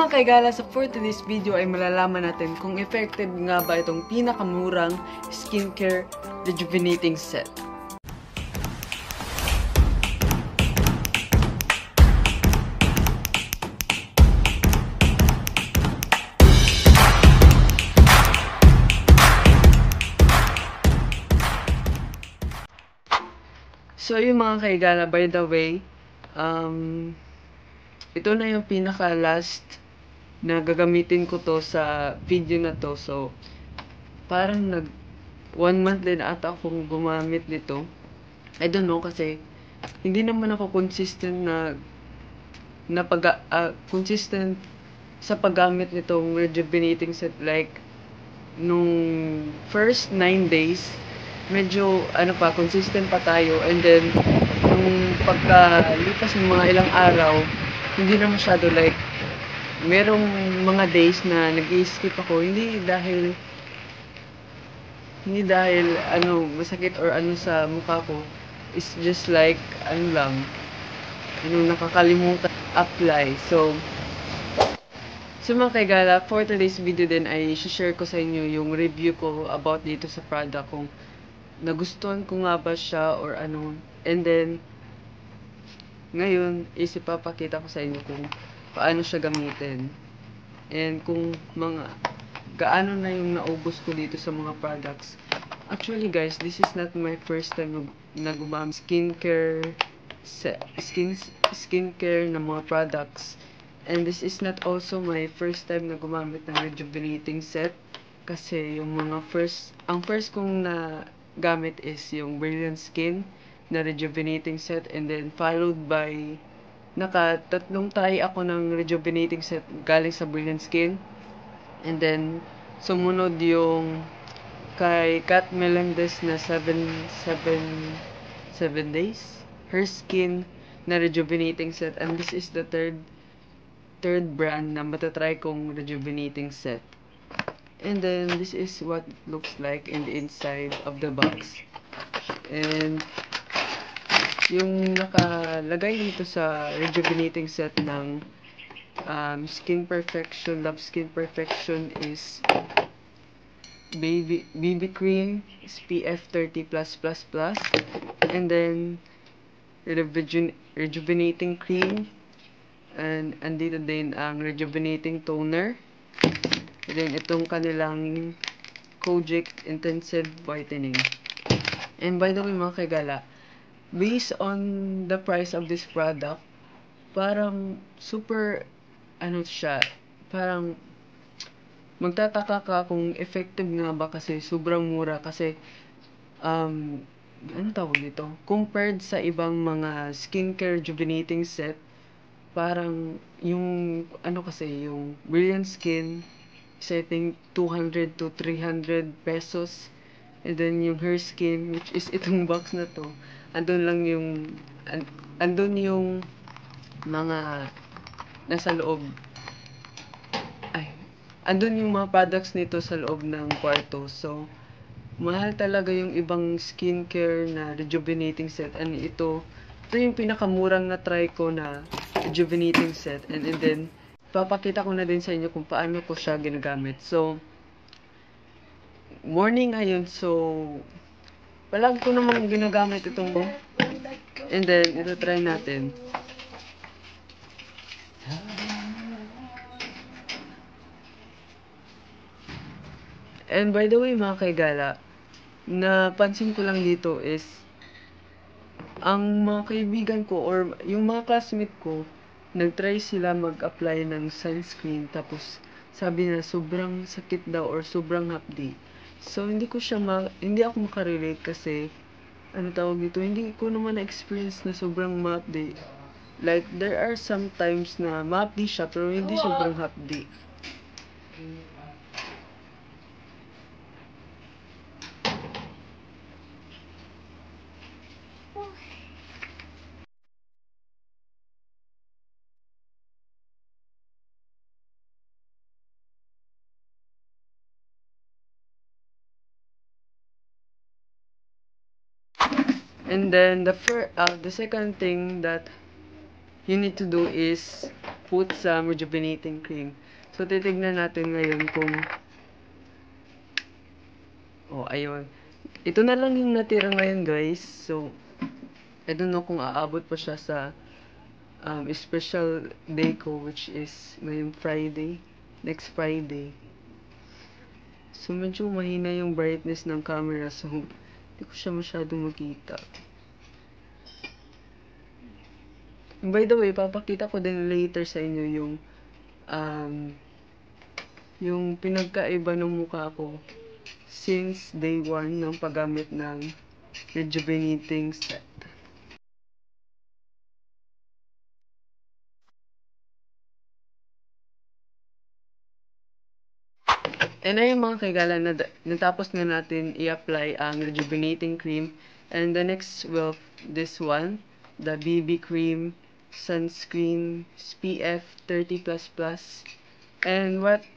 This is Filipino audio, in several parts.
mga kaigala, sa for today's video ay malalaman natin kung effective nga ba itong pinakamurang skincare rejuvenating set. So yung mga kaigala, by the way, ito na yung pinaka last na gagamitin ko to sa video na to. So parang 1 month din ata akong gumamit nito. I don't know kasi hindi naman ako consistent consistent sa paggamit nitong rejuvenating set. Like nung first 9 days medyo consistent pa tayo, and then nung pagkalipas ng mga ilang araw hindi na masyado. Like merong mga days na nag-i-skip ako, hindi dahil masakit or sa mukha ko. It's just like nakakalimutan apply. So mga kaigala, for today's video din ay share ko sa inyo yung review ko about dito sa product, kung nagustuhan ko nga ba siya or ano. And then ngayon is ipapakita ko sa inyo kung paano siya gamitin, and kung gaano na yung naubos ko dito sa mga products. Actually guys, this is not my first time na gumamit skincare na mga products, and this is not also my first time na gumamit ng rejuvenating set. Kasi yung ang first kong na gamit is yung Brilliant Skin na rejuvenating set, and then followed by tatlong try ako ng rejuvenating set galing sa Brilliant Skin, and then sumunod yung kay Kat Melendez na 7 days her skin na rejuvenating set, and this is the third brand na matatry kong rejuvenating set. And then this is what it looks like in the inside of the box, and yung nakalagay dito sa rejuvenating set ng Skin Perfection, Love Skin Perfection is BB cream SPF 30+++, and then rejuvenating cream, and andito din ang rejuvenating toner, and then itong kanilang Kojic Intensive Whitening. And by the way mga kaigala, based on the price of this product, parang super siya, parang magtataka ka kung effective nga ba, kasi sobrang mura. Kasi tawag dito, compared sa ibang mga skincare rejuvenating set, parang yung yung Brilliant Skin is I think 200 to 300 pesos, and then yung Her Skin, which is itong box na to, andun yung mga nasa loob, andun yung mga products nito sa loob ng kwarto. So mahal talaga yung ibang skincare na rejuvenating set, and ito yung pinakamurang na try ko na rejuvenating set. And then papakita ko na din sa inyo kung paano ko siya ginagamit. So morning ngayon, so palagi ko namang ginagamit itong, and then ito try natin. And by the way mga kaigala, napansin ko lang dito is ang mga kaibigan ko or yung mga classmate ko, nagtry sila mag-apply ng sunscreen, tapos sabi na sobrang sakit daw or sobrang hapdi. So hindi ako makarelate, kasi tawag dito, hindi ko naman na-experience na sobrang hapdi. Like there are some times na hapdi siya pero hindi sobrang hapdi. And then the second thing that you need to do is put sa rejuvenating cream. So, titignan natin ngayon kung ayun. Ito na lang yung natira ngayon, guys. So, I don't know kung aabot pa siya sa special day ko, which is ngayong Friday. Next Friday. So, medyo mahina yung brightness ng camera. So, hindi ko siya masyadong makita. By the way, papakita ko din later sa inyo yung pinagkaiba ng mukha ko since day 1 ng paggamit ng rejuvenating set. And ayun mga kaigala, natapos na natin i-apply ang rejuvenating cream. And the next, well, this one, the BB cream, sunscreen, SPF 30++. And what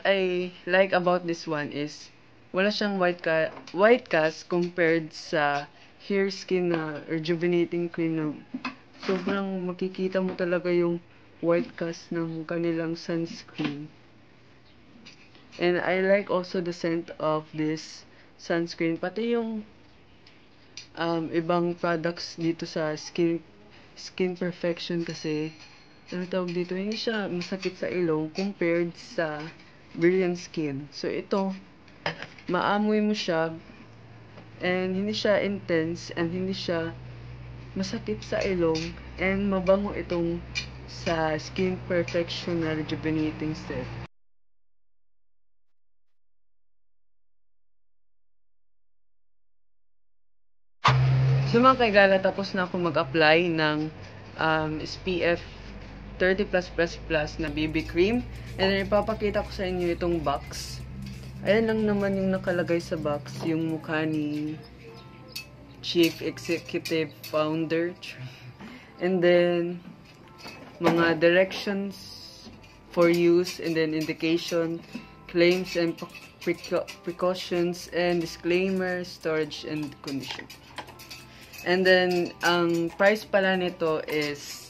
I like about this one is, wala siyang white cast compared sa hair skin na rejuvenating cream na sobrang makikita mo talaga yung white cast ng kanilang sunscreen. And I like also the scent of this sunscreen. Pati yung ibang products dito sa Skin Perfection kasi, ano tawag dito, hindi siya masakit sa ilong compared sa Brilliant Skin. So ito, maamoy mo siya and hindi siya intense and hindi siya masakit sa ilong and mabango itong sa Skin Perfection na rejuvenating set. So mga kaigala, tapos na ako mag-apply ng SPF 30+++ na BB cream. And then ipapakita ko sa inyo itong box. Ayan lang naman yung nakalagay sa box, yung mukha ni Chief Executive Founder. And then mga directions for use, and then indication, claims and precautions, and disclaimer, storage and condition. And then, ang price pala nito is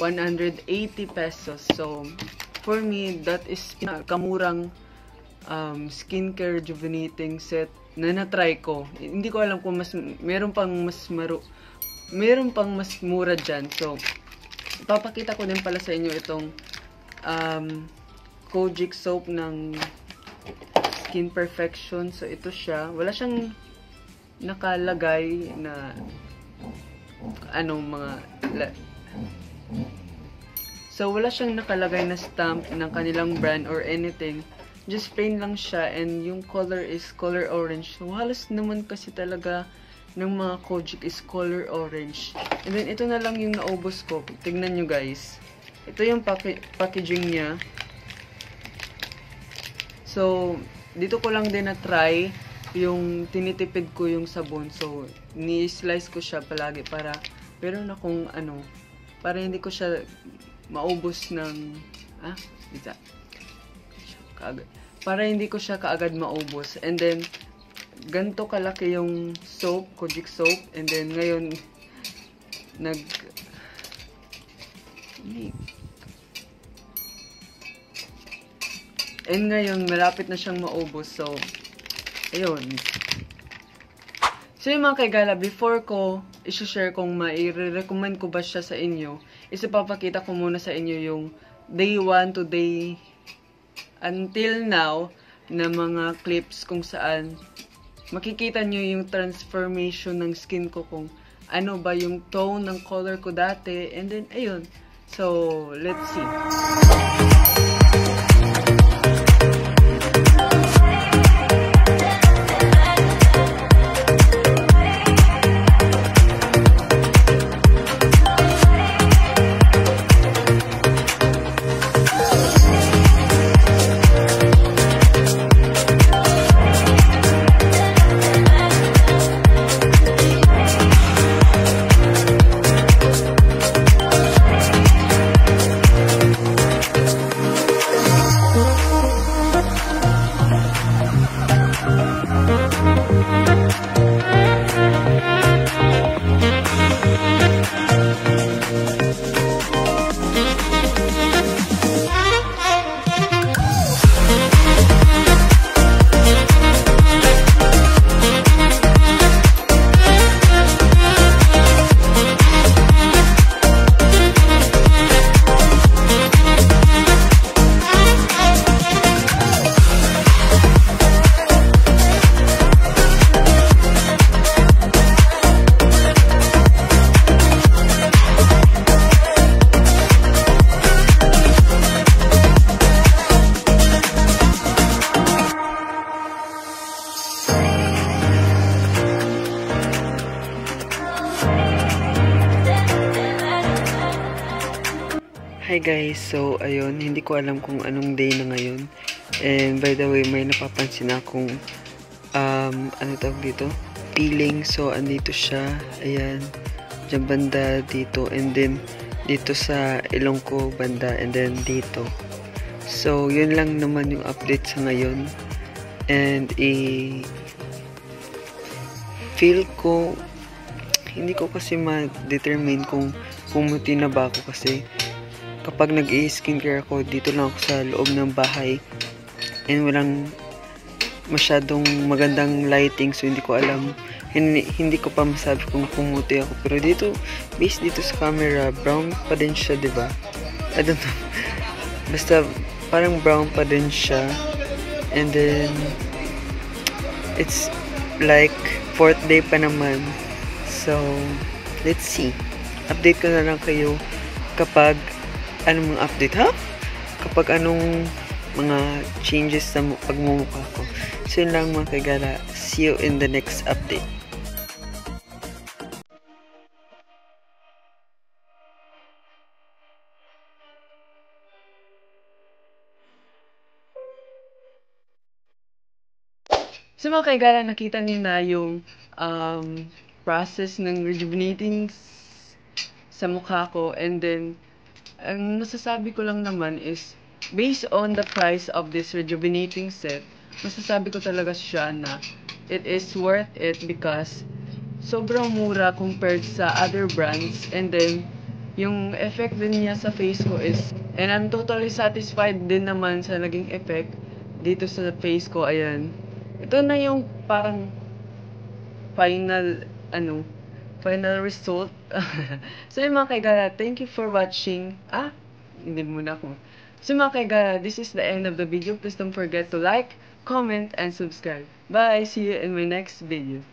180 pesos. So, for me, that is kamurang skincare rejuvenating set na na-try ko. Hindi ko alam kung meron pang mas mura dyan. So, ipapakita ko din pala sa inyo itong Kojic soap ng Skin Perfection. So, ito siya. Wala siyang nakalagay na so wala siyang nakalagay na stamp ng kanilang brand or anything, just plain lang siya, and yung color is color orange. So halos naman kasi talaga ng mga Kojic is color orange. And then ito na lang yung naubos ko. Tignan nyo guys, ito yung packaging niya. So dito ko lang din na try yung tinitipid ko yung sabon. So, ni-slice ko siya palagi para meron akong para hindi ko siya maubos ng para hindi ko siya kaagad maubos. And then, ganito kalaki yung soap, Kojic soap. And then, ngayon, malapit na siyang maubos. So, ayun. So yung mga kaigala, before ko i-share kung mai-recommend ko ba siya sa inyo, is ipapakita ko muna sa inyo yung day 1 to day until now na mga clips kung saan makikita nyo yung transformation ng skin ko, kung ano ba yung tone ng color ko dati. And then, ayun. So, let's see. Hi guys, so ayun, hindi ko alam kung anong day na ngayon. And by the way, may napapansin akong ano tawag dito? Peeling. So andito siya, ayan, dyan banda dito, and then dito sa ilong ko banda, and then dito. So yun lang naman yung update sa ngayon. And feel ko, hindi ko kasi ma-determine kung pumuti na ba ako kasi kapag nag-i-skincare ako, dito lang ako sa loob ng bahay and walang masyadong magandang lighting, so hindi ko alam, hindi ko pa masabi kung pumuti ako. Pero dito, based dito sa camera, brown pa din siya, diba? I don't know. Basta parang brown pa din siya. And then it's like 4th day pa naman. So let's see. Update ko na lang kayo kapag anong mga update, ha? Kapag anong mga changes sa pagmumukha ko. So yun lang mga kagala. See you in the next update. So mga kagala, nakita niyo na yung process ng rejuvenating sa mukha ko, and then ang masasabi ko lang naman is based on the price of this rejuvenating set, masasabi ko talaga siya na it is worth it because sobrang mura compared sa other brands, and then yung effect din niya sa face ko is, and I'm totally satisfied din naman sa naging effect dito sa face ko. Ayan, ito na yung parang final final result. So yung mga kaigala, thank you for watching. Hindi muna ako. So mga kaigala, this is the end of the video. Please don't forget to like, comment, and subscribe. Bye! See you in my next video.